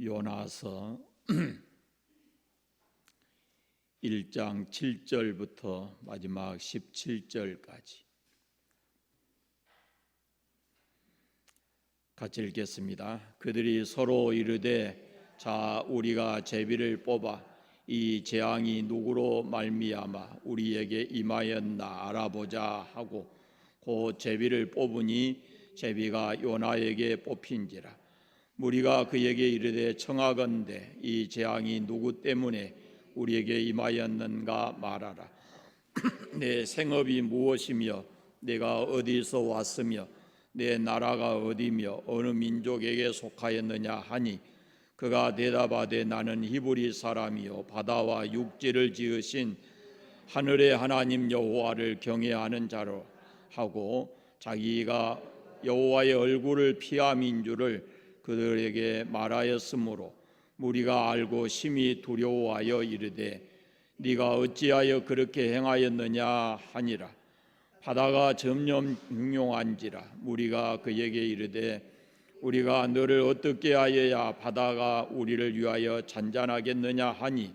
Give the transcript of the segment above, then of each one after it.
요나서 1장 7절부터 마지막 17절까지 같이 읽겠습니다. 그들이 서로 이르되 자 우리가 제비를 뽑아 이 재앙이 누구로 말미암아 우리에게 임하였나 알아보자 하고 곧 제비를 뽑으니 제비가 요나에게 뽑힌지라. 무리가 그에게 이르되 청하건대 이 재앙이 누구 때문에 우리에게 임하였는가 말하라. 내 생업이 무엇이며 내가 어디서 왔으며 내 나라가 어디며 어느 민족에게 속하였느냐 하니 그가 대답하되 나는 히브리 사람이요 바다와 육지를 지으신 하늘의 하나님 여호와를 경외하는 자로 하고 자기가 여호와의 얼굴을 피함인 줄을 그들에게 말하였으므로 무리가 알고 심히 두려워하여 이르되 네가 어찌하여 그렇게 행하였느냐 하니라. 바다가 점점 흉흉한지라. 무리가 그에게 이르되 우리가 너를 어떻게 하여야 바다가 우리를 위하여 잔잔하겠느냐 하니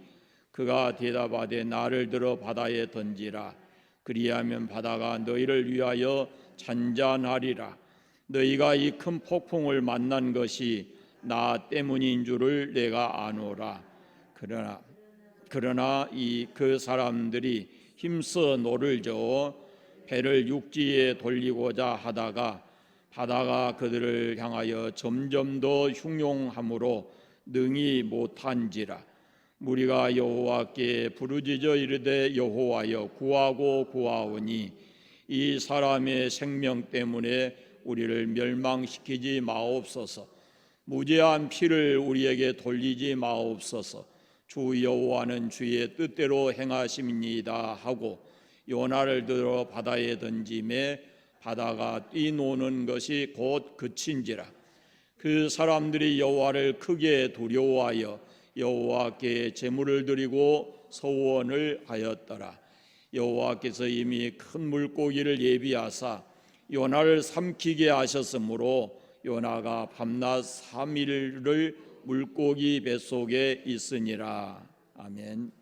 그가 대답하되 나를 들어 바다에 던지라. 그리하면 바다가 너희를 위하여 잔잔하리라. 너희가 이 큰 폭풍을 만난 것이 나 때문인 줄을 내가 아노라. 그러나 그 사람들이 힘써 노를 저어 배를 육지에 돌리고자 하다가 바다가 그들을 향하여 점점 더 흉흉함으로 능히 못한지라. 무리가 여호와께 부르짖어 이르되 여호와여 구하고 구하오니 이 사람의 생명 때문에 우리를 멸망시키지 마옵소서. 무죄한 피를 우리에게 돌리지 마옵소서. 주 여호와는 주의 뜻대로 행하심이니이다 하고 요나를 들어 바다에 던짐에 바다가 뛰노는 것이 곧 그친지라. 그 사람들이 여호와를 크게 두려워하여 여호와께 제물을 드리고 서원을 하였더라. 여호와께서 이미 큰 물고기를 예비하사 요나를 삼키게 하셨으므로 요나가 밤낮 3일을 물고기 뱃속에 있으니라. 아멘.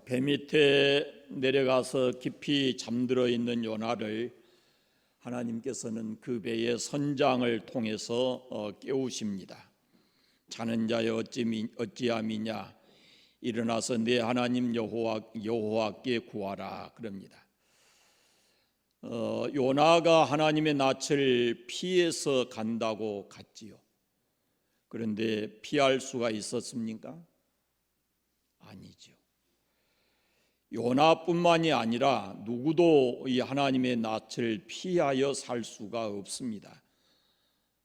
배 밑에 내려가서 깊이 잠들어 있는 요나를 하나님께서는 그 배의 선장을 통해서 깨우십니다. 자는 자여 어찌함이냐 일어나서 내 하나님 여호와께 구하라 그럽니다. 요나가 하나님의 낯을 피해서 간다고 갔지요. 그런데 피할 수가 있었습니까? 아니죠. 요나뿐만이 아니라 누구도 이 하나님의 낯을 피하여 살 수가 없습니다.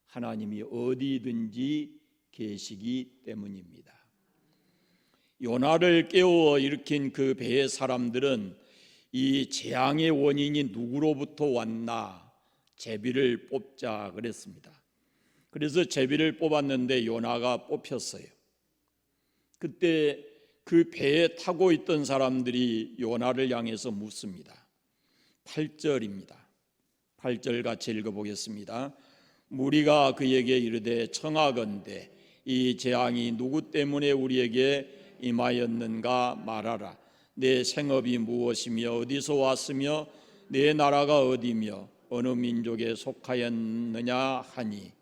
하나님이 어디든지 계시기 때문입니다. 요나를 깨워 일으킨 그 배의 사람들은 이 재앙의 원인이 누구로부터 왔나 제비를 뽑자 그랬습니다. 그래서 제비를 뽑았는데 요나가 뽑혔어요. 그때 그 배에 타고 있던 사람들이 요나를 향해서 묻습니다. 8절입니다. 8절 같이 읽어보겠습니다. 무리가 그에게 이르되 청하건대 이 재앙이 누구 때문에 우리에게 임하였는가 말하라. 내 생업이 무엇이며 어디서 왔으며 내 나라가 어디며 어느 민족에 속하였느냐 하니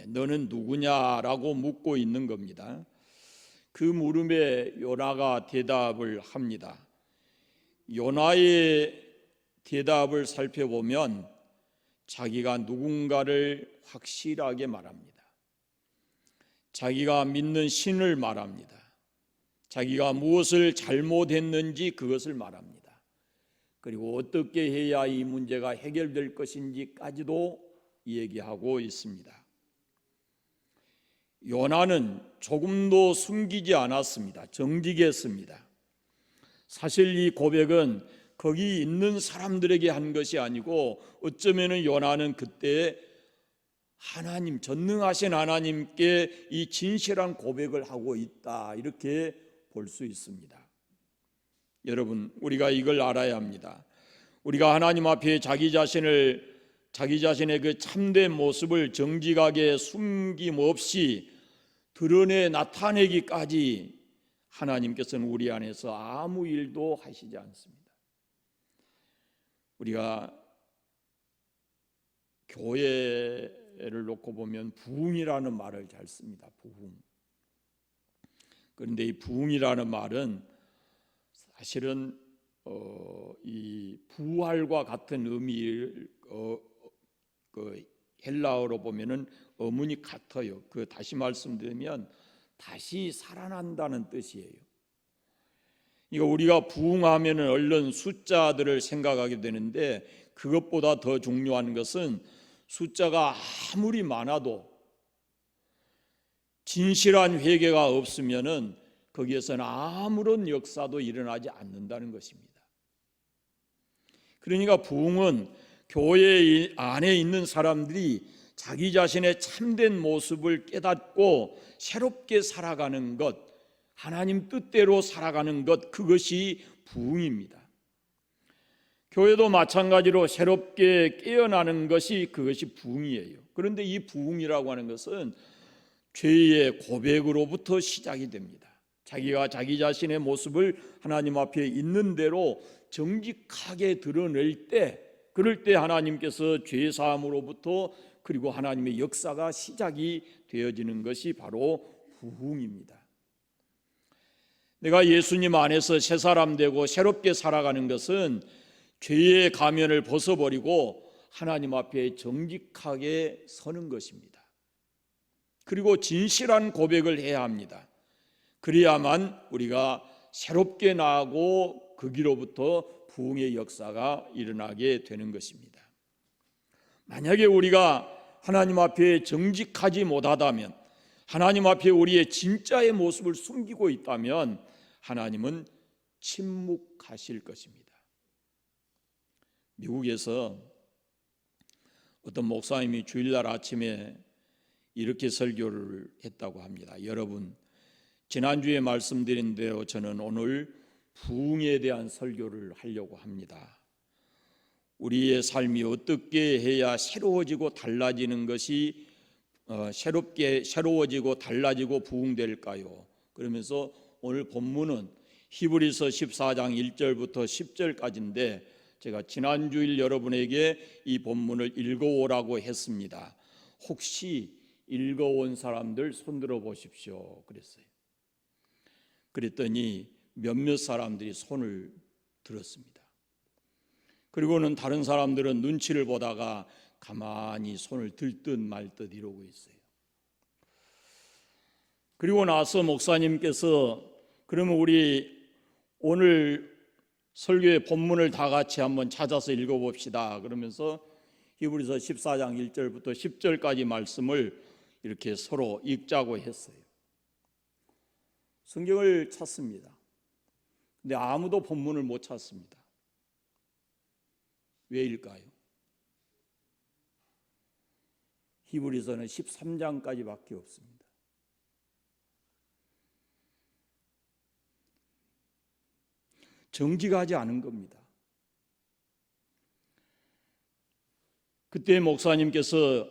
너는 누구냐라고 묻고 있는 겁니다. 그 물음에 요나가 대답을 합니다. 요나의 대답을 살펴보면 자기가 누군가를 확실하게 말합니다. 자기가 믿는 신을 말합니다. 자기가 무엇을 잘못했는지 그것을 말합니다. 그리고 어떻게 해야 이 문제가 해결될 것인지까지도 얘기하고 있습니다. 요나는 조금도 숨기지 않았습니다. 정직했습니다. 사실 이 고백은 거기 있는 사람들에게 한 것이 아니고 어쩌면 요나는 그때 하나님, 전능하신 하나님께 이 진실한 고백을 하고 있다 이렇게 볼 수 있습니다. 여러분, 우리가 이걸 알아야 합니다. 우리가 하나님 앞에 자기 자신을 자기 자신의 그 참된 모습을 정직하게 숨김없이 드러내 나타내기까지 하나님께서는 우리 안에서 아무 일도 하시지 않습니다. 우리가 교회를 놓고 보면 부흥이라는 말을 잘 씁니다. 부흥. 그런데 이 부흥이라는 말은 사실은 이 부활과 같은 의미를 그 헬라어로 보면은 어문이 같아요. 그 다시 말씀드리면 다시 살아난다는 뜻이에요. 이거 우리가 부흥하면은 얼른 숫자들을 생각하게 되는데 그것보다 더 중요한 것은 숫자가 아무리 많아도 진실한 회개가 없으면은 거기에서는 아무런 역사도 일어나지 않는다는 것입니다. 그러니까 부흥은 교회 안에 있는 사람들이 자기 자신의 참된 모습을 깨닫고 새롭게 살아가는 것, 하나님 뜻대로 살아가는 것, 그것이 부흥입니다. 교회도 마찬가지로 새롭게 깨어나는 것이 그것이 부흥이에요. 그런데 이 부흥이라고 하는 것은 죄의 고백으로부터 시작이 됩니다. 자기가 자기 자신의 모습을 하나님 앞에 있는 대로 정직하게 드러낼 때, 그럴 때 하나님께서 죄 사함으로부터 그리고 하나님의 역사가 시작이 되어지는 것이 바로 부흥입니다. 내가 예수님 안에서 새 사람 되고 새롭게 살아가는 것은 죄의 가면을 벗어버리고 하나님 앞에 정직하게 서는 것입니다. 그리고 진실한 고백을 해야 합니다. 그래야만 우리가 새롭게 나아가고 거기로부터 부흥의 역사가 일어나게 되는 것입니다. 만약에 우리가 하나님 앞에 정직하지 못하다면, 하나님 앞에 우리의 진짜의 모습을 숨기고 있다면 하나님은 침묵하실 것입니다. 미국에서 어떤 목사님이 주일날 아침에 이렇게 설교를 했다고 합니다. 여러분, 지난주에 말씀드린 대로 저는 오늘 부흥에 대한 설교를 하려고 합니다. 우리의 삶이 어떻게 해야 새로워지고 달라지는 것이 새로워지고 달라지고 부흥될까요? 그러면서 오늘 본문은 히브리서 14장 1절부터 10절까지인데 제가 지난주일 여러분에게 이 본문을 읽어오라고 했습니다. 혹시 읽어온 사람들 손들어 보십시오 그랬어요. 그랬더니 몇몇 사람들이 손을 들었습니다. 그리고는 다른 사람들은 눈치를 보다가 가만히 손을 들 듯 말 듯 이러고 있어요. 그리고 나서 목사님께서 그러면 우리 오늘 설교의 본문을 다 같이 한번 찾아서 읽어봅시다 그러면서 히브리서 14장 1절부터 10절까지 말씀을 이렇게 서로 읽자고 했어요. 성경을 찾습니다. 근데 아무도 본문을 못 찾습니다. 왜일까요? 히브리서는 13장까지밖에 없습니다. 정직하지 않은 겁니다. 그때 목사님께서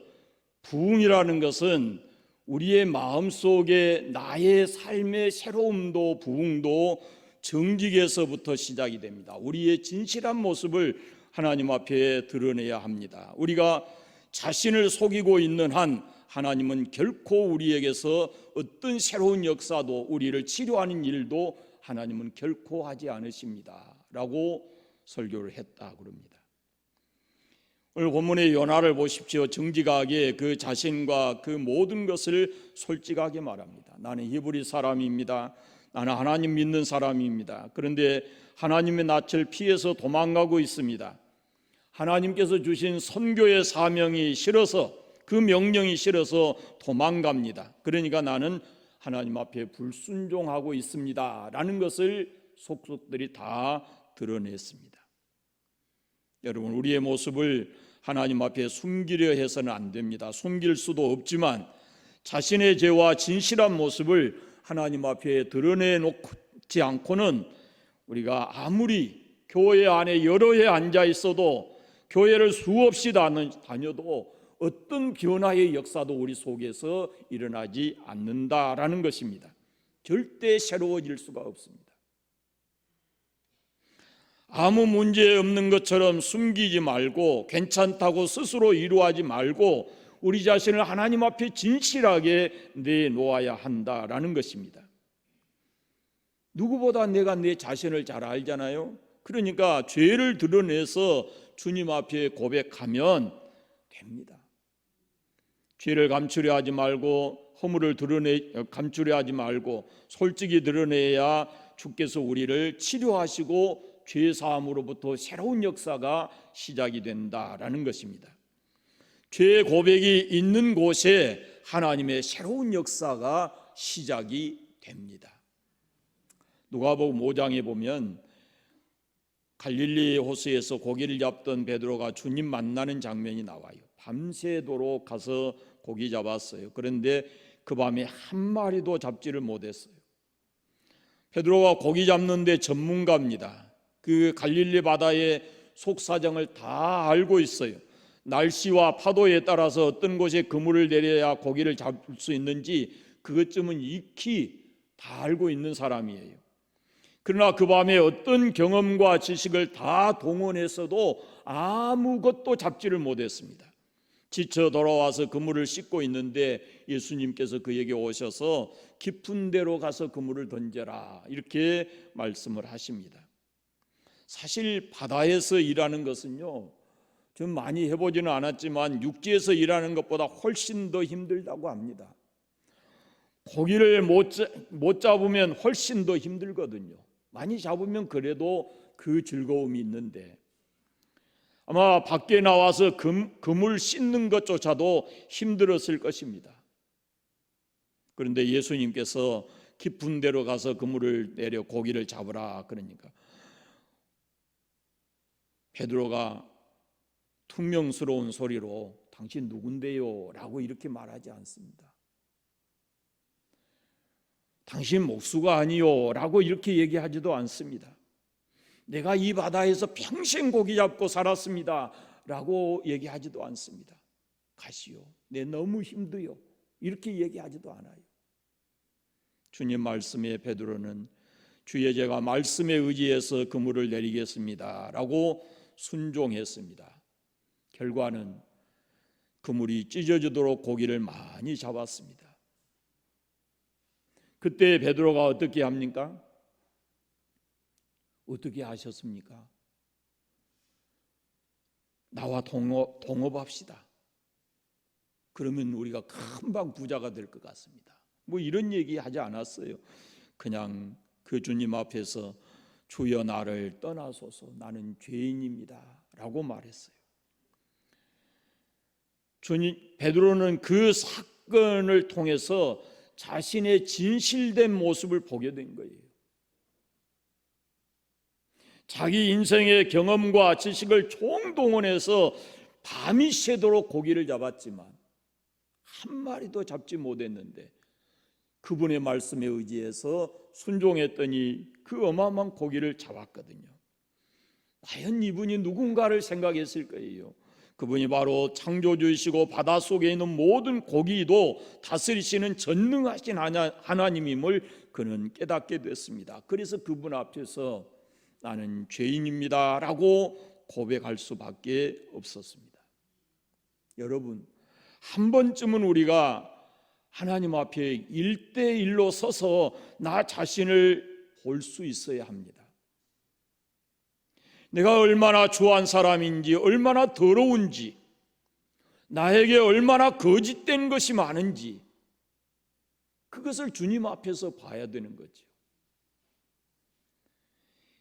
부흥이라는 것은 우리의 마음속에 나의 삶의 새로움도 부흥도 정직에서부터 시작이 됩니다. 우리의 진실한 모습을 하나님 앞에 드러내야 합니다. 우리가 자신을 속이고 있는 한 하나님은 결코 우리에게서 어떤 새로운 역사도 우리를 치료하는 일도 하나님은 결코 하지 않으십니다 라고 설교를 했다 그럽니다. 오늘 본문의 요나를 보십시오. 정직하게 그 자신과 그 모든 것을 솔직하게 말합니다. 나는 히브리 사람입니다. 나는 하나님 믿는 사람입니다. 그런데 하나님의 낯을 피해서 도망가고 있습니다. 하나님께서 주신 선교의 사명이 싫어서, 그 명령이 싫어서 도망갑니다. 그러니까 나는 하나님 앞에 불순종하고 있습니다 라는 것을 속속들이 다 드러냈습니다. 여러분, 우리의 모습을 하나님 앞에 숨기려 해서는 안 됩니다. 숨길 수도 없지만 자신의 죄와 진실한 모습을 하나님 앞에 드러내놓지 않고는 우리가 아무리 교회 안에 여러 해 앉아 있어도 교회를 수없이 다녀도 어떤 변화의 역사도 우리 속에서 일어나지 않는다라는 것입니다. 절대 새로워질 수가 없습니다. 아무 문제 없는 것처럼 숨기지 말고 괜찮다고 스스로 위로하지 말고 우리 자신을 하나님 앞에 진실하게 내놓아야 한다라는 것입니다. 누구보다 내가 내 자신을 잘 알잖아요. 그러니까 죄를 드러내서 주님 앞에 고백하면 됩니다. 죄를 감추려 하지 말고 허물을 감추려 하지 말고 솔직히 드러내야 주께서 우리를 치료하시고 죄 사함으로부터 새로운 역사가 시작이 된다라는 것입니다. 죄 고백이 있는 곳에 하나님의 새로운 역사가 시작이 됩니다. 누가복음 5장에 보면 갈릴리 호수에서 고기를 잡던 베드로가 주님 만나는 장면이 나와요. 밤새도록 가서 고기 잡았어요. 그런데 그 밤에 한 마리도 잡지를 못했어요. 베드로가 고기 잡는 데 전문가입니다. 그 갈릴리 바다의 속사정을 다 알고 있어요. 날씨와 파도에 따라서 어떤 곳에 그물을 내려야 고기를 잡을 수 있는지 그것쯤은 익히 다 알고 있는 사람이에요. 그러나 그 밤에 어떤 경험과 지식을 다 동원해서도 아무것도 잡지를 못했습니다. 지쳐 돌아와서 그물을 씻고 있는데 예수님께서 그에게 오셔서 깊은 데로 가서 그물을 던져라 이렇게 말씀을 하십니다. 사실 바다에서 일하는 것은요, 좀 많이 해보지는 않았지만 육지에서 일하는 것보다 훨씬 더 힘들다고 합니다. 고기를 못 잡으면 훨씬 더 힘들거든요. 많이 잡으면 그래도 그 즐거움이 있는데 아마 밖에 나와서 그물 씻는 것조차도 힘들었을 것입니다. 그런데 예수님께서 깊은 데로 가서 그물을 내려 고기를 잡으라 그러니까 베드로가 퉁명스러운 소리로 당신 누군데요? 라고 이렇게 말하지 않습니다. 당신 목수가 아니요? 라고 이렇게 얘기하지도 않습니다. 내가 이 바다에서 평생 고기 잡고 살았습니다 라고 얘기하지도 않습니다. 가시오, 내 너무 힘들요 이렇게 얘기하지도 않아요. 주님 말씀에 베드로는 주의 제가 말씀에 의지해서 그물을 내리겠습니다 라고 순종했습니다. 결과는 그물이 찢어지도록 고기를 많이 잡았습니다. 그때 베드로가 어떻게 합니까? 어떻게 하셨습니까? 나와 동업합시다. 그러면 우리가 금방 부자가 될 것 같습니다. 뭐 이런 얘기 하지 않았어요. 그냥 그 주님 앞에서 주여 나를 떠나소서 나는 죄인입니다 라고 말했어요. 베드로는 그 사건을 통해서 자신의 진실된 모습을 보게 된 거예요. 자기 인생의 경험과 지식을 총동원해서 밤이 새도록 고기를 잡았지만 한 마리도 잡지 못했는데 그분의 말씀에 의지해서 순종했더니 그 어마어마한 고기를 잡았거든요. 과연 이분이 누군가를 생각했을 거예요. 그분이 바로 창조주이시고 바닷속에 있는 모든 고기도 다스리시는 전능하신 하나님임을 그는 깨닫게 됐습니다. 그래서 그분 앞에서 나는 죄인입니다 라고 고백할 수밖에 없었습니다. 여러분, 한 번쯤은 우리가 하나님 앞에 1대1로 서서 나 자신을 볼 수 있어야 합니다. 내가 얼마나 추한 사람인지, 얼마나 더러운지, 나에게 얼마나 거짓된 것이 많은지 그것을 주님 앞에서 봐야 되는 거죠.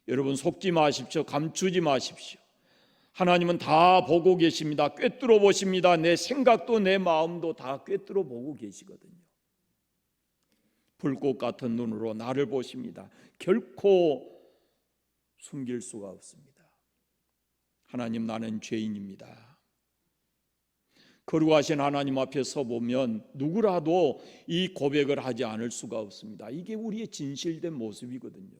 여러분, 속지 마십시오. 감추지 마십시오. 하나님은 다 보고 계십니다. 꿰뚫어 보십니다. 내 생각도 내 마음도 다 꿰뚫어 보고 계시거든요. 불꽃 같은 눈으로 나를 보십니다. 결코 숨길 수가 없습니다. 하나님, 나는 죄인입니다. 거룩하신 하나님 앞에 서보면 누구라도 이 고백을 하지 않을 수가 없습니다. 이게 우리의 진실된 모습이거든요.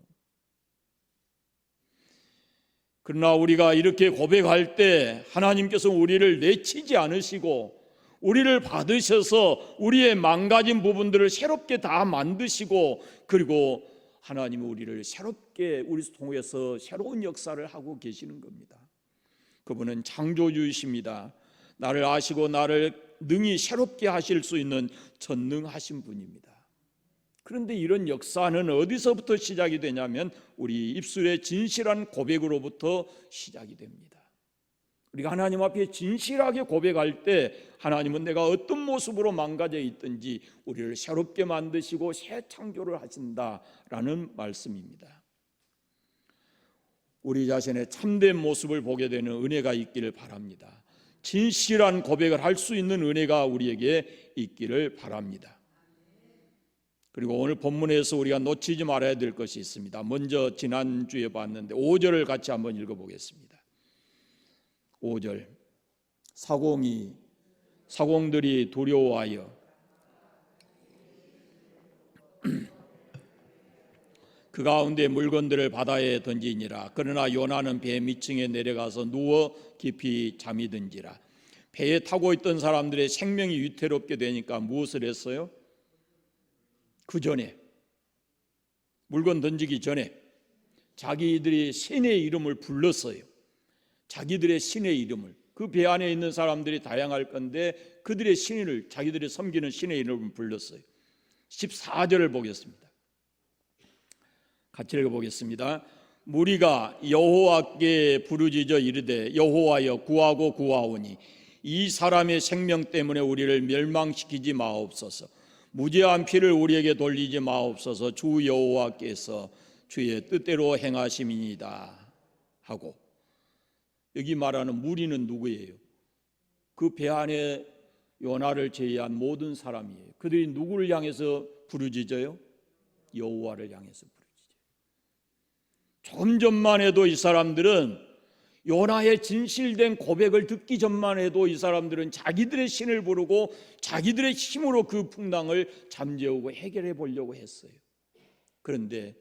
그러나 우리가 이렇게 고백할 때 하나님께서 우리를 내치지 않으시고 우리를 받으셔서 우리의 망가진 부분들을 새롭게 다 만드시고, 그리고 하나님은 우리를 새롭게 우리 통해서 새로운 역사를 하고 계시는 겁니다. 그분은 창조주이십니다. 나를 아시고 나를 능히 새롭게 하실 수 있는 전능하신 분입니다. 그런데 이런 역사는 어디서부터 시작이 되냐면 우리 입술의 진실한 고백으로부터 시작이 됩니다. 우리가 하나님 앞에 진실하게 고백할 때 하나님은 내가 어떤 모습으로 망가져 있든지 우리를 새롭게 만드시고 새 창조를 하신다라는 말씀입니다. 우리 자신의 참된 모습을 보게 되는 은혜가 있기를 바랍니다. 진실한 고백을 할 수 있는 은혜가 우리에게 있기를 바랍니다. 그리고 오늘 본문에서 우리가 놓치지 말아야 될 것이 있습니다. 먼저 지난주에 봤는데 5절을 같이 한번 읽어보겠습니다. 5절, 사공들이 두려워하여 그 가운데 물건들을 바다에 던지니라. 그러나 요나는 배 밑층에 내려가서 누워 깊이 잠이 든지라. 배에 타고 있던 사람들의 생명이 위태롭게 되니까 무엇을 했어요? 그 전에, 물건 던지기 전에 자기들이 신의 이름을 불렀어요. 자기들의 신의 이름을, 그 배 안에 있는 사람들이 다양할 건데 그들의 신을, 자기들이 섬기는 신의 이름을 불렀어요. 14절을 보겠습니다. 같이 읽어보겠습니다. 무리가 여호와께 부르짖어 이르되 여호와여 구하고 구하오니 이 사람의 생명 때문에 우리를 멸망시키지 마옵소서. 무죄한 피를 우리에게 돌리지 마옵소서. 주 여호와께서 주의 뜻대로 행하심이니이다 하고, 여기 말하는 무리는 누구예요? 그 배 안에 요나를 제외한 모든 사람이에요. 그들이 누구를 향해서 부르짖어요? 여호와를 향해서 부르짖어요. 조금 전만 해도 이 사람들은, 요나의 진실된 고백을 듣기 전만 해도 이 사람들은 자기들의 신을 부르고 자기들의 힘으로 그 풍랑을 잠재우고 해결해 보려고 했어요. 그런데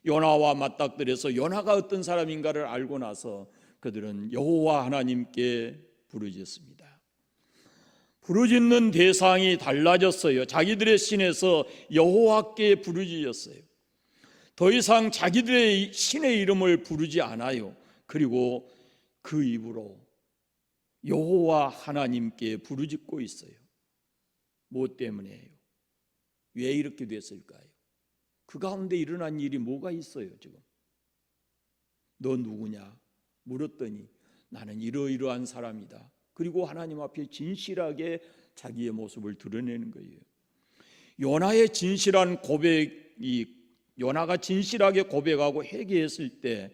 요나와 맞닥뜨려서 요나가 어떤 사람인가를 알고 나서 그들은 여호와 하나님께 부르짖습니다. 부르짖는 대상이 달라졌어요. 자기들의 신에서 여호와께 부르짖었어요. 더 이상 자기들의 신의 이름을 부르지 않아요. 그리고 그 입으로 여호와 하나님께 부르짖고 있어요. 무엇 때문에요? 왜 이렇게 됐을까요? 그 가운데 일어난 일이 뭐가 있어요? 지금 너 누구냐 물었더니 나는 이러이러한 사람이다. 그리고 하나님 앞에 진실하게 자기의 모습을 드러내는 거예요. 요나의 진실한 고백이, 요나가 진실하게 고백하고 회개했을 때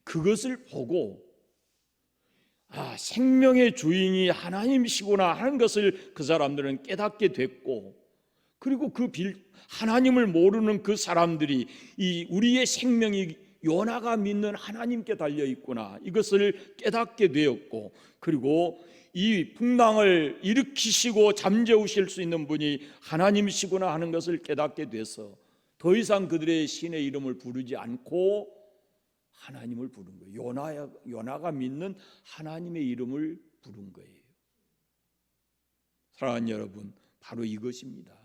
그것을 보고 생명의 주인이 하나님이시구나 하는 것을 그 사람들은 깨닫게 됐고, 그리고 하나님을 모르는 그 사람들이 우리의 생명이 요나가 믿는 하나님께 달려 있구나 이것을 깨닫게 되었고, 그리고 이 풍랑을 일으키시고 잠재우실 수 있는 분이 하나님이시구나 하는 것을 깨닫게 돼서 더 이상 그들의 신의 이름을 부르지 않고 하나님을 부른 거예요. 요나가 믿는 하나님의 이름을 부른 거예요. 사랑하는 여러분, 바로 이것입니다.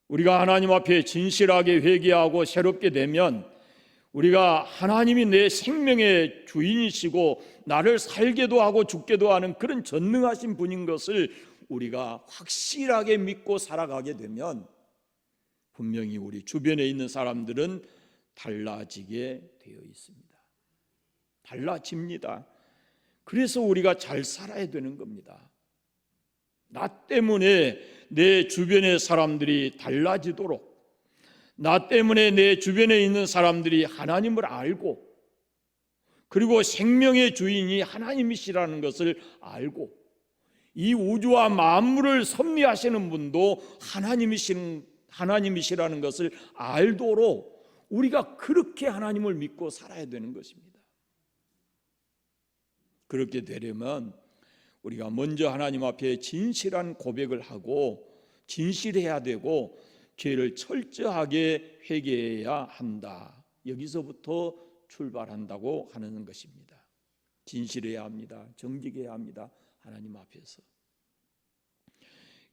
우리가 하나님 앞에 진실하게 회개하고 새롭게 되면 우리가 하나님이 내 생명의 주인이시고 나를 살게도 하고 죽게도 하는 그런 전능하신 분인 것을 우리가 확실하게 믿고 살아가게 되면 분명히 우리 주변에 있는 사람들은 달라지게 되어 있습니다. 달라집니다. 그래서 우리가 잘 살아야 되는 겁니다. 나 때문에 내 주변의 사람들이 달라지도록, 나 때문에 내 주변에 있는 사람들이 하나님을 알고, 그리고 생명의 주인이 하나님이시라는 것을 알고, 이 우주와 만물을 섭리하시는 분도 하나님이시라는 것을 알도록 우리가 그렇게 하나님을 믿고 살아야 되는 것입니다. 그렇게 되려면 우리가 먼저 하나님 앞에 진실한 고백을 하고 진실해야 되고 죄를 철저하게 회개해야 한다. 여기서부터 출발한다고 하는 것입니다. 진실해야 합니다. 정직해야 합니다. 하나님 앞에서.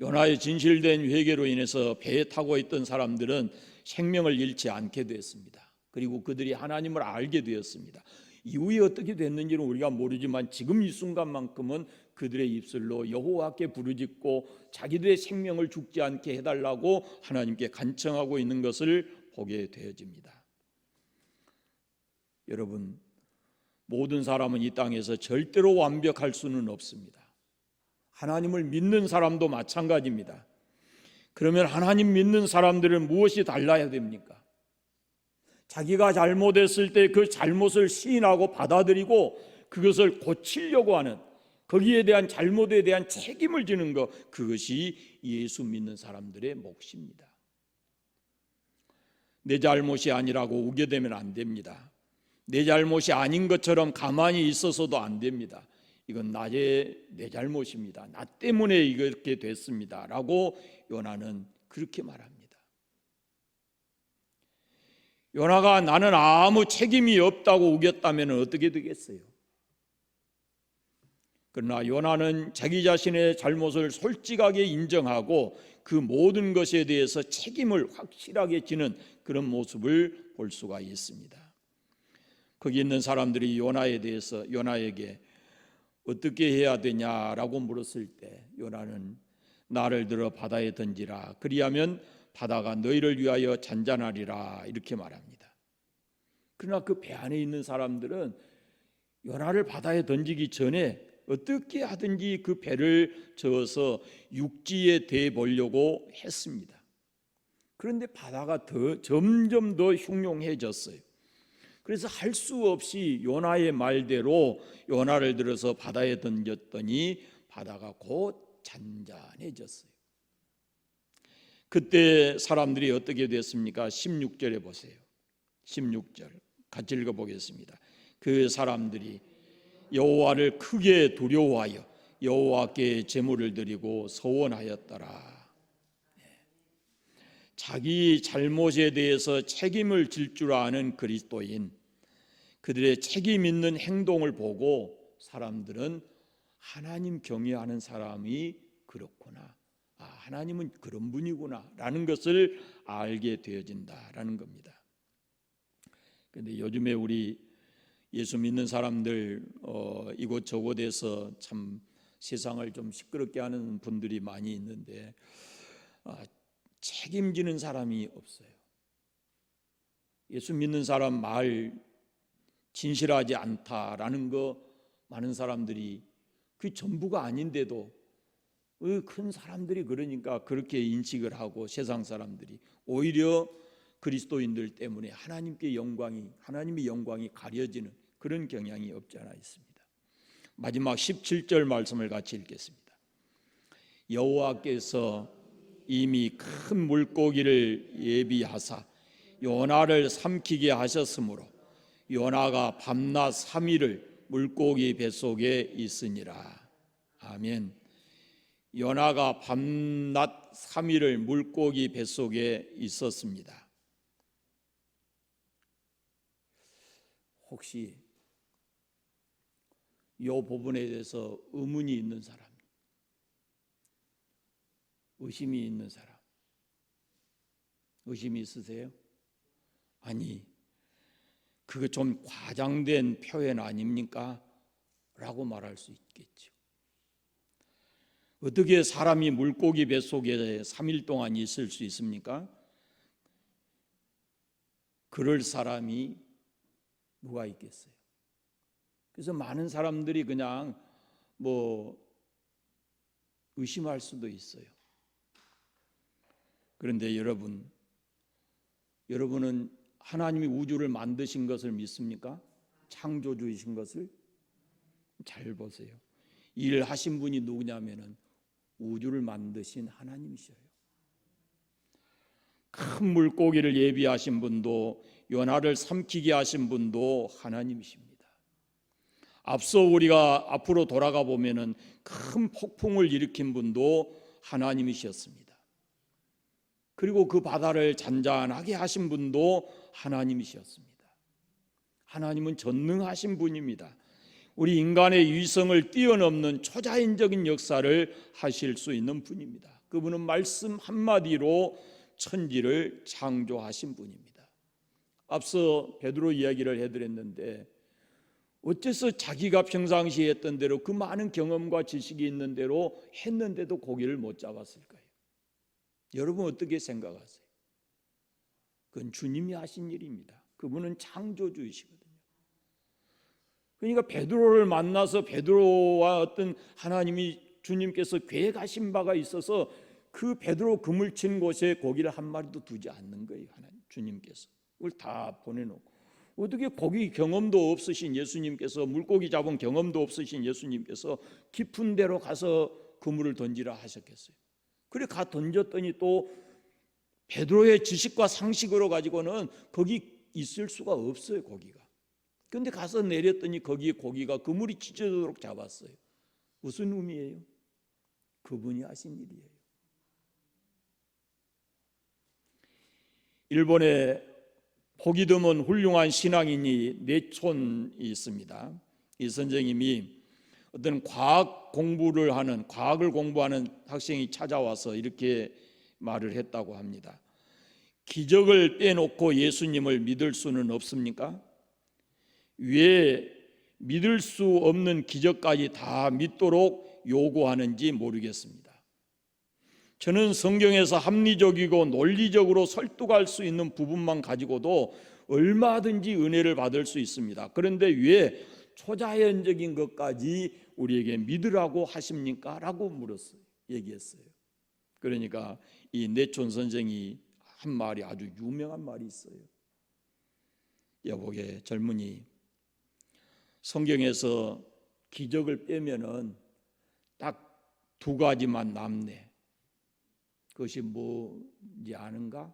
요나의 진실된 회개로 인해서 배에 타고 있던 사람들은 생명을 잃지 않게 되었습니다. 그리고 그들이 하나님을 알게 되었습니다. 이후에 어떻게 됐는지는 우리가 모르지만 지금 이 순간만큼은 그들의 입술로 여호와께 부르짖고 자기들의 생명을 죽지 않게 해달라고 하나님께 간청하고 있는 것을 보게 되어집니다. 여러분, 모든 사람은 이 땅에서 절대로 완벽할 수는 없습니다. 하나님을 믿는 사람도 마찬가지입니다. 그러면 하나님 믿는 사람들은 무엇이 달라야 됩니까? 자기가 잘못했을 때 그 잘못을 시인하고 받아들이고 그것을 고치려고 하는, 거기에 대한 잘못에 대한 책임을 지는 것, 그것이 예수 믿는 사람들의 몫입니다. 내 잘못이 아니라고 우겨대면 안 됩니다. 내 잘못이 아닌 것처럼 가만히 있어서도 안 됩니다. 이건 내 잘못입니다. 나 때문에 이렇게 됐습니다 라고 요나는 그렇게 말합니다. 요나가 나는 아무 책임이 없다고 우겼다면 어떻게 되겠어요? 그러나 요나는 자기 자신의 잘못을 솔직하게 인정하고 그 모든 것에 대해서 책임을 확실하게 지는 그런 모습을 볼 수가 있습니다. 거기 있는 사람들이 요나에게 어떻게 해야 되냐라고 물었을 때 요나는 나를 들어 바다에 던지라, 그리하면 바다가 너희를 위하여 잔잔하리라, 이렇게 말합니다. 그러나 그 배 안에 있는 사람들은 요나를 바다에 던지기 전에 어떻게 하든지 그 배를 저어서 육지에 대보려고 했습니다. 그런데 바다가 점점 더 흉흉해졌어요. 그래서 할 수 없이 요나의 말대로 요나를 들어서 바다에 던졌더니 바다가 곧 잔잔해졌어요. 그때 사람들이 어떻게 됐습니까? 16절에 보세요. 16절 같이 읽어보겠습니다. 그 사람들이 여호와를 크게 두려워하여 여호와께 제물을 드리고 서원하였더라. 자기 잘못에 대해서 책임을 질 줄 아는 그리스도인, 그들의 책임 있는 행동을 보고 사람들은 하나님 경외하는 사람이 그렇구나, 하나님은 그런 분이구나 라는 것을 알게 되어진다라는 겁니다. 그런데 요즘에 우리 예수 믿는 사람들 이곳저곳에서 참 세상을 좀 시끄럽게 하는 분들이 많이 있는데 책임지는 사람이 없어요. 예수 믿는 사람 말 진실하지 않다라는 거 많은 사람들이 그 전부가 아닌데도 큰 사람들이 그러니까 그렇게 인식을 하고 세상 사람들이 오히려 그리스도인들 때문에 하나님의 영광이 가려지는 그런 경향이 없지 않아 있습니다. 마지막 17절 말씀을 같이 읽겠습니다. 여호와께서 이미 큰 물고기를 예비하사 요나를 삼키게 하셨으므로 요나가 밤낮 3일을 물고기 뱃속에 있으니라. 아멘. 요나가 밤낮 3일을 물고기 뱃속에 있었습니다. 혹시 이 부분에 대해서 의문이 있는 사람, 의심이 있는 사람, 의심이 있으세요? 아니, 그거 좀 과장된 표현 아닙니까? 라고 말할 수 있겠죠. 어떻게 사람이 물고기 뱃속에 3일 동안 있을 수 있습니까? 그럴 사람이 누가 있겠어요? 그래서 많은 사람들이 그냥 의심할 수도 있어요. 그런데 여러분은 하나님이 우주를 만드신 것을 믿습니까? 창조주이신 것을? 잘 보세요. 일하신 분이 누구냐면은 우주를 만드신 하나님이셔요. 큰 물고기를 예비하신 분도 요나를 삼키게 하신 분도 하나님이십니다. 앞서 우리가 앞으로 돌아가 보면은 큰 폭풍을 일으킨 분도 하나님이셨습니다. 그리고 그 바다를 잔잔하게 하신 분도 하나님이셨습니다. 하나님은 전능하신 분입니다. 우리 인간의 위성을 뛰어넘는 초자연적인 역사를 하실 수 있는 분입니다. 그분은 말씀 한마디로 천지를 창조하신 분입니다. 앞서 베드로 이야기를 해드렸는데 어째서 자기가 평상시에 했던 대로 그 많은 경험과 지식이 있는 대로 했는데도 고기를 못 잡았을까요? 여러분 어떻게 생각하세요? 그건 주님이 하신 일입니다. 그분은 창조주이시거든요. 그러니까 베드로를 만나서 베드로와 어떤 하나님이 주님께서 계획하신 바가 있어서 그 베드로 그물 친 곳에 고기를 한 마리도 두지 않는 거예요. 하나님 주님께서 그걸 다 보내놓고, 어떻게 고기 경험도 없으신 예수님께서, 물고기 잡은 경험도 없으신 예수님께서 깊은 데로 가서 그물을 던지라 하셨겠어요? 그래 가 던졌더니 또 베드로의 지식과 상식으로 가지고는 거기 있을 수가 없어요. 고기가. 그런데 가서 내렸더니 거기에 고기가 그물이 찢어지도록 잡았어요. 무슨 의미예요? 그분이 하신 일이에요. 일본에 보기 드문 훌륭한 신앙인이 내촌이 있습니다. 이 선생님이 어떤 과학을 공부하는 학생이 찾아와서 이렇게 말을 했다고 합니다. 기적을 빼놓고 예수님을 믿을 수는 없습니까? 왜 믿을 수 없는 기적까지 다 믿도록 요구하는지 모르겠습니다. 저는 성경에서 합리적이고 논리적으로 설득할 수 있는 부분만 가지고도 얼마든지 은혜를 받을 수 있습니다. 그런데 왜 초자연적인 것까지 우리에게 믿으라고 하십니까? 라고 물었어요. 얘기했어요. 그러니까 이 내촌 선생이 한 말이 아주 유명한 말이 있어요. 여보게 젊은이, 성경에서 기적을 빼면은 딱 두 가지만 남네. 그것이 뭐지 아는가?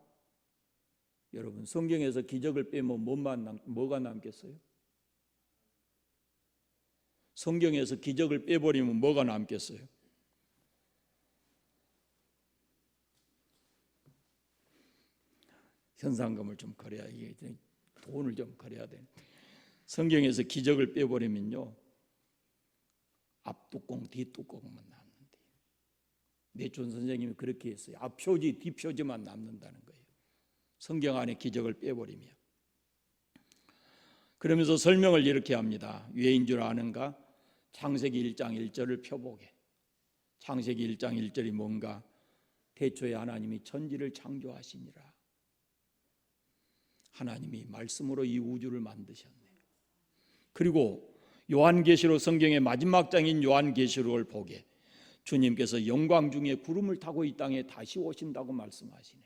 여러분 성경에서 기적을 빼면 뭐가 남겠어요? 성경에서 기적을 빼버리면 뭐가 남겠어요? 현상금을 좀 거래야, 이게 돈을 좀 거래야 돼. 성경에서 기적을 빼버리면요, 앞뚜껑 뒷뚜껑만 남는데, 내촌 선생님이 그렇게 했어요. 앞표지 뒷표지만 남는다는 거예요. 성경 안에 기적을 빼버리면. 그러면서 설명을 이렇게 합니다. 왜인 줄 아는가? 창세기 1장 1절을 펴보게. 창세기 1장 1절이 뭔가? 태초에 하나님이 천지를 창조하시니라. 하나님이 말씀으로 이 우주를 만드셨네요. 그리고 요한계시록, 성경의 마지막 장인 요한계시록을 보게, 주님께서 영광 중에 구름을 타고 이 땅에 다시 오신다고 말씀하시네.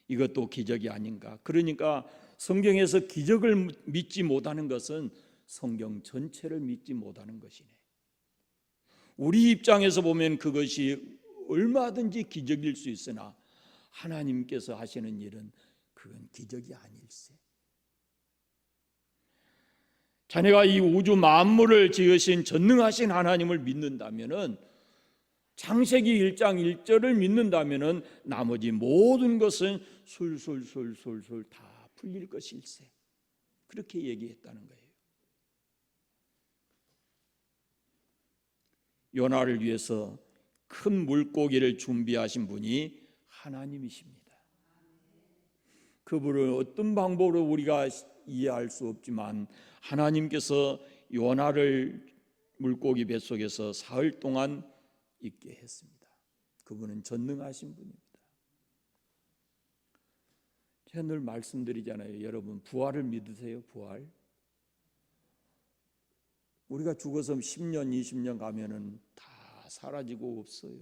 이것도 기적이 아닌가? 그러니까 성경에서 기적을 믿지 못하는 것은 성경 전체를 믿지 못하는 것이네. 우리 입장에서 보면 그것이 얼마든지 기적일 수 있으나 하나님께서 하시는 일은 그건 기적이 아닐세. 자네가 이 우주 만물을 지으신 전능하신 하나님을 믿는다면은, 창세기 1장 1절을 믿는다면은 나머지 모든 것은 술술술술술 다 풀릴 것일세. 그렇게 얘기했다는 거예요. 요나를 위해서 큰 물고기를 준비하신 분이 하나님이십니다. 그분을 어떤 방법으로 우리가 이해할 수 없지만 하나님께서 요나를 물고기 뱃속에서 사흘 동안 있게 했습니다. 그분은 전능하신 분입니다. 제가 늘 말씀드리잖아요. 여러분 부활을 믿으세요? 부활. 우리가 죽어서 10년 20년 가면은 다 사라지고 없어요.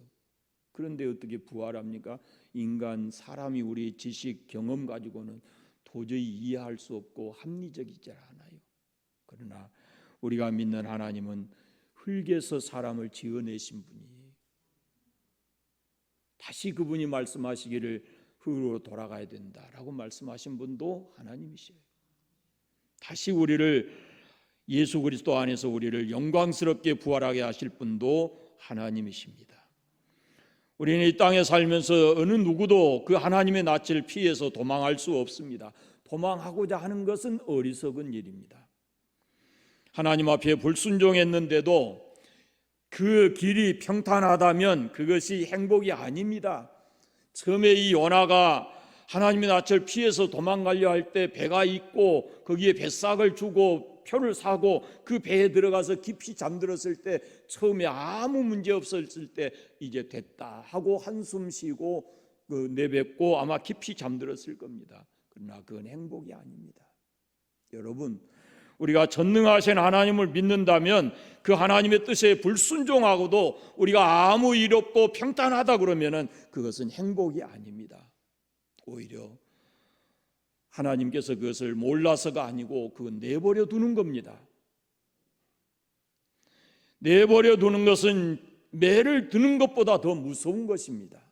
그런데 어떻게 부활합니까? 인간, 사람이 우리 지식, 경험 가지고는 도저히 이해할 수 없고 합리적이지 않아요. 그러나 우리가 믿는 하나님은 흙에서 사람을 지어내신 분이에요. 다시 그분이 말씀하시기를 흙으로 돌아가야 된다라고 말씀하신 분도 하나님이시에요. 다시 우리를, 예수 그리스도 안에서 우리를 영광스럽게 부활하게 하실 분도 하나님이십니다. 우리는 이 땅에 살면서 어느 누구도 그 하나님의 낯을 피해서 도망할 수 없습니다. 도망하고자 하는 것은 어리석은 일입니다. 하나님 앞에 불순종했는데도 그 길이 평탄하다면 그것이 행복이 아닙니다. 처음에 이 요나가 하나님의 낯을 피해서 도망가려 할 때 배가 있고 거기에 뱃삭을 주고 표를 사고 그 배에 들어가서 깊이 잠들었을 때 처음에 아무 문제 없었을 때 이제 됐다 하고 한숨 쉬고 내뱉고 아마 깊이 잠들었을 겁니다. 그러나 그건 행복이 아닙니다. 여러분, 우리가 전능하신 하나님을 믿는다면 그 하나님의 뜻에 불순종하고도 우리가 아무 일 없고 평탄하다 그러면은 그것은 행복이 아닙니다. 오히려 하나님께서 그것을 몰라서가 아니고 그건 내버려 두는 겁니다. 내버려 두는 것은 매를 드는 것보다 더 무서운 것입니다.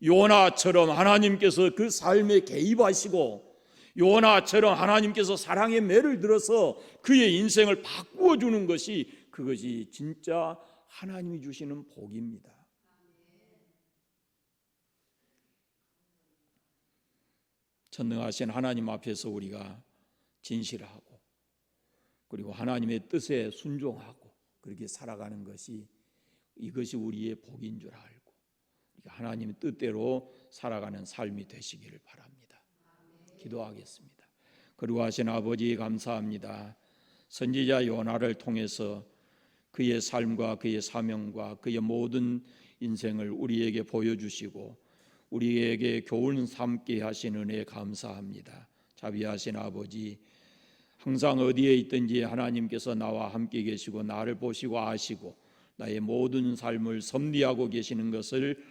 요나처럼 하나님께서 그 삶에 개입하시고 요나처럼 하나님께서 사랑의 매를 들어서 그의 인생을 바꾸어 주는 것이 그것이 진짜 하나님이 주시는 복입니다. 전능하신 하나님 앞에서 우리가 진실하고 그리고 하나님의 뜻에 순종하고 그렇게 살아가는 것이 이것이 우리의 복인 줄 알고 하나님의 뜻대로 살아가는 삶이 되시기를 바랍니다. 기도하겠습니다. 거룩하신 아버지 감사합니다. 선지자 요나를 통해서 그의 삶과 그의 사명과 그의 모든 인생을 우리에게 보여주시고 우리에게 교훈 삼게 하신 은혜 감사합니다. 자비하신 아버지, 항상 어디에 있든지 하나님께서 나와 함께 계시고 나를 보시고 아시고 나의 모든 삶을 섭리하고 계시는 것을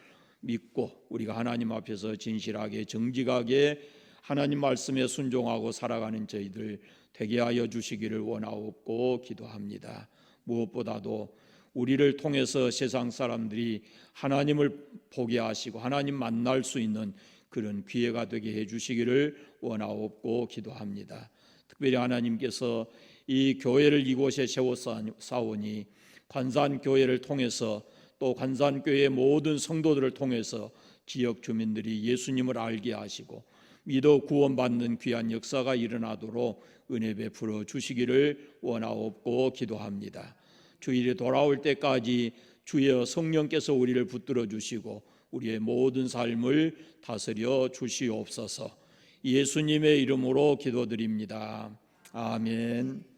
믿고 우리가 하나님 앞에서 진실하게 정직하게 하나님 말씀에 순종하고 살아가는 저희들 되게 하여 주시기를 원하옵고 기도합니다. 무엇보다도 우리를 통해서 세상 사람들이 하나님을 보게 하시고 하나님 만날 수 있는 그런 기회가 되게 해주시기를 원하옵고 기도합니다. 특별히 하나님께서 이 교회를 이곳에 세워싸우니 관산교회를 통해서 또 관산교회의 모든 성도들을 통해서 지역 주민들이 예수님을 알게 하시고 믿어 구원받는 귀한 역사가 일어나도록 은혜 베풀어 주시기를 원하옵고 기도합니다. 주일에 돌아올 때까지 주여 성령께서 우리를 붙들어 주시고 우리의 모든 삶을 다스려 주시옵소서. 예수님의 이름으로 기도드립니다. 아멘.